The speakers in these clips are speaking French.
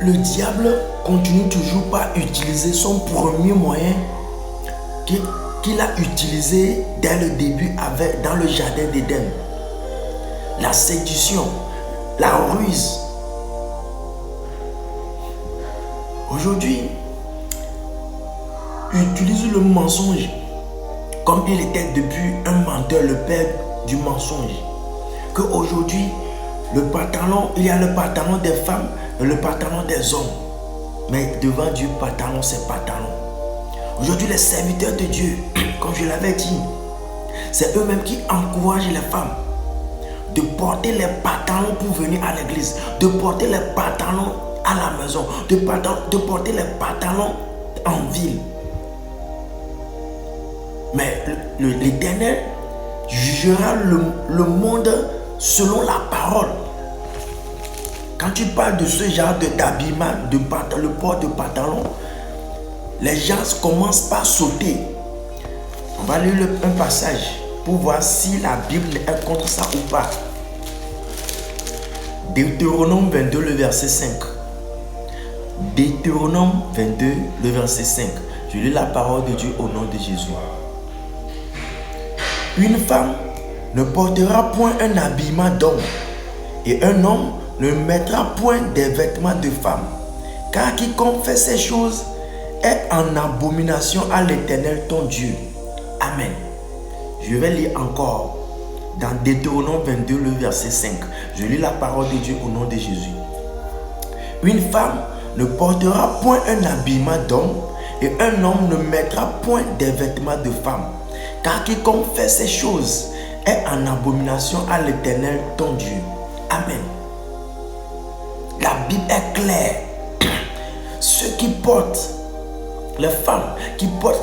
le diable continue toujours par utiliser son premier moyen qu'il a utilisé dès le début dans le jardin d'Éden. La séduction, la ruse. Aujourd'hui, il utilise le mensonge comme il était depuis un menteur, le père du mensonge. Qu'aujourd'hui, le pantalon, il y a le pantalon des femmes et le pantalon des hommes. Mais devant Dieu, pantalon, c'est pantalon. Aujourd'hui, les serviteurs de Dieu, comme je l'avais dit, c'est eux-mêmes qui encouragent les femmes de porter les pantalons pour venir à l'église, de porter les pantalons à la maison, de porter les pantalons en ville. Mais l'Éternel jugera le monde selon la parole. Quand tu parles de ce genre d'habillement, le port de pantalon, les gens commencent par sauter. On va lire un passage pour voir si la Bible est contre ça ou pas. Deutéronome 22, le verset 5. Deutéronome 22, le verset 5. Je lis la parole de Dieu au nom de Jésus. Une femme ne portera point un habillement d'homme, et un homme ne mettra point des vêtements de femme, car quiconque fait ces choses est en abomination à l'Éternel ton Dieu. Amen. Je vais lire encore dans Deutéronome 22, le verset 5. Je lis la parole de Dieu au nom de Jésus. Une femme ne portera point un habillement d'homme, et un homme ne mettra point des vêtements de femme, car quiconque fait ces choses est en abomination à l'Éternel ton Dieu. Amen. La Bible est claire. Ceux qui portent, les femmes qui portent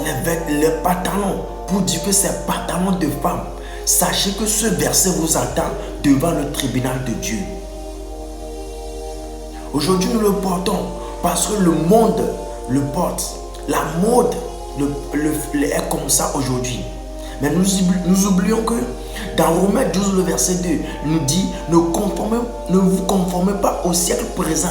les pantalons pour dire que c'est pantalons de femmes, sachez que ce verset vous attend devant le tribunal de Dieu. Aujourd'hui, nous le portons parce que le monde le porte. La mode est comme ça aujourd'hui. Mais nous oublions que dans Romains 12, le verset 2, il nous dit ne vous conformez pas au siècle présent.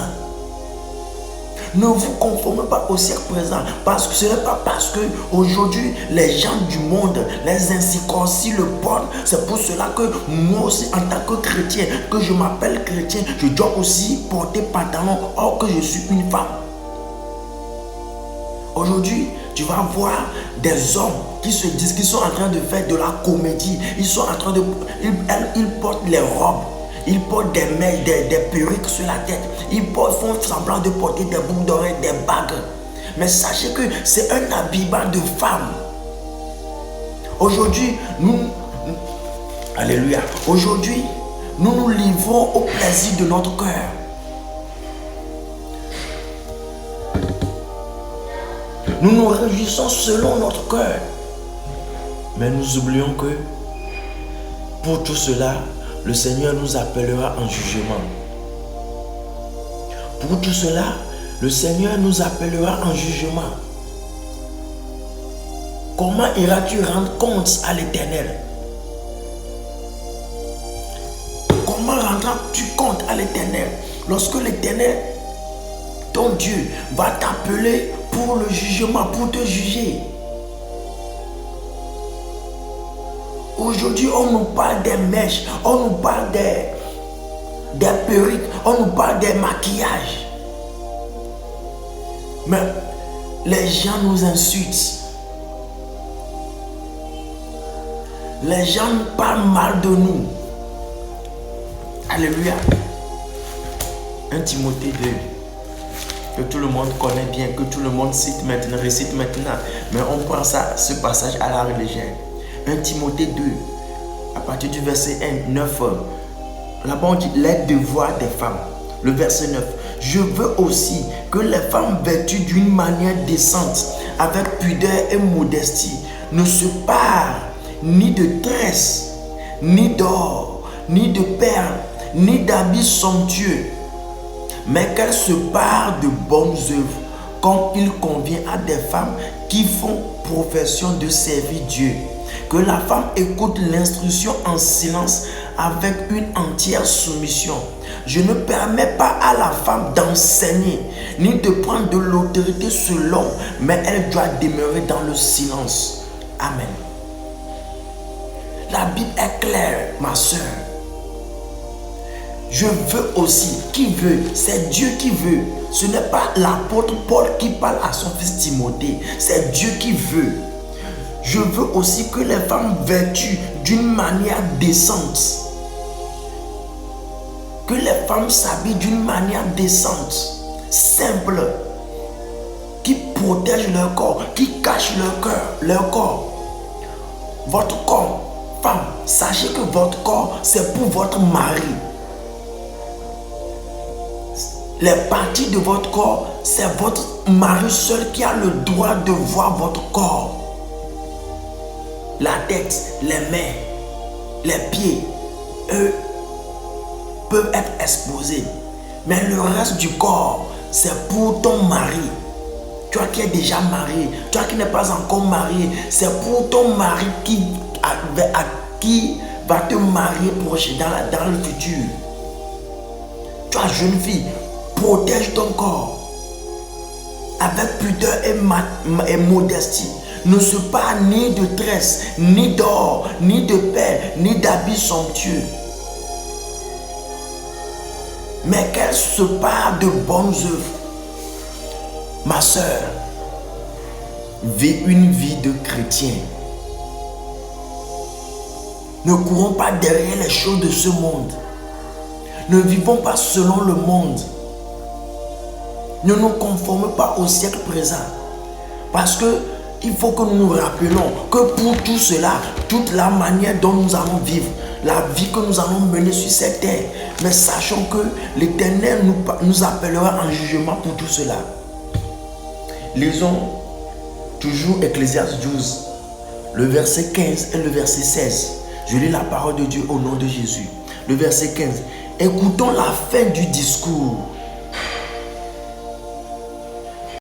Ne vous conformez pas au siècle présent, parce que ce n'est pas parce que aujourd'hui les gens du monde, les incirconcis le portent. C'est pour cela que moi aussi, en tant que chrétien, que je m'appelle chrétien, je dois aussi porter pantalon, or que je suis une femme. Aujourd'hui, tu vas voir des hommes qui se disent qu'ils sont en train de faire de la comédie. Ils sont en train de... Ils portent les robes. Ils portent des mèches, des perruques sur la tête. Ils font semblant de porter des boucles d'oreilles, des bagues. Mais sachez que c'est un habillement de femme. Aujourd'hui, Alléluia. Aujourd'hui, nous nous livrons au plaisir de notre cœur. Nous nous réjouissons selon notre cœur. Mais nous oublions que pour tout cela, le Seigneur nous appellera en jugement. Pour tout cela, le Seigneur nous appellera en jugement. Comment iras-tu rendre compte à l'Éternel? Comment rendras-tu compte à l'Éternel lorsque l'Éternel, ton Dieu, va t'appeler pour le jugement, pour te juger? Aujourd'hui, on nous parle des mèches, on nous parle des perruques, on nous parle des maquillages. Mais les gens nous insultent. Les gens parlent mal de nous. Alléluia. 1 Timothée 2. Que tout le monde connaît bien, que tout le monde récite maintenant. Mais on prend ce passage à la légère. 1 Timothée 2, à partir du verset 9. Là-bas on dit les devoirs des femmes. Le verset 9. Je veux aussi que les femmes vêtues d'une manière décente, avec pudeur et modestie, ne se parent ni de tresses, ni d'or, ni de perles, ni d'habits somptueux, mais qu'elles se parent de bonnes œuvres, comme il convient à des femmes qui font profession de servir Dieu. Que la femme écoute l'instruction en silence avec une entière soumission. Je ne permets pas à la femme d'enseigner, ni de prendre de l'autorité sur l'homme, mais elle doit demeurer dans le silence. Amen. La Bible est claire, ma soeur. Je veux aussi. Qui veut? C'est Dieu qui veut. Ce n'est pas l'apôtre Paul qui parle à son fils Timothée. C'est Dieu qui veut. Je veux aussi que les femmes vertuent d'une manière décente. Que les femmes s'habillent d'une manière décente, simple, qui protège leur corps, qui cache leur corps. Votre corps, femme, sachez que votre corps, c'est pour votre mari. Les parties de votre corps, c'est votre mari seul qui a le droit de voir votre corps. La tête, les mains, les pieds, eux, peuvent être exposés. Mais le reste du corps, c'est pour ton mari. Toi qui es déjà marié, toi qui n'es pas encore marié, c'est pour ton mari qui va te marier prochainement dans le futur. Toi, jeune fille, protège ton corps avec pudeur et modestie. Ne se pas ni de tresse, ni d'or, ni de perles, ni d'habits somptueux. Mais qu'elle se parle de bonnes œuvres. Ma soeur, vis une vie de chrétien. Ne courons pas derrière les choses de ce monde. Ne vivons pas selon le monde. Ne nous conformons pas au siècle présent. Parce que il faut que nous nous rappelions que pour tout cela, toute la manière dont nous allons vivre, la vie que nous allons mener sur cette terre, mais sachons que l'Éternel nous appellera en jugement pour tout cela. Lisons toujours Ecclésiaste 12, le verset 15 et le verset 16. Je lis la parole de Dieu au nom de Jésus. Le verset 15. Écoutons la fin du discours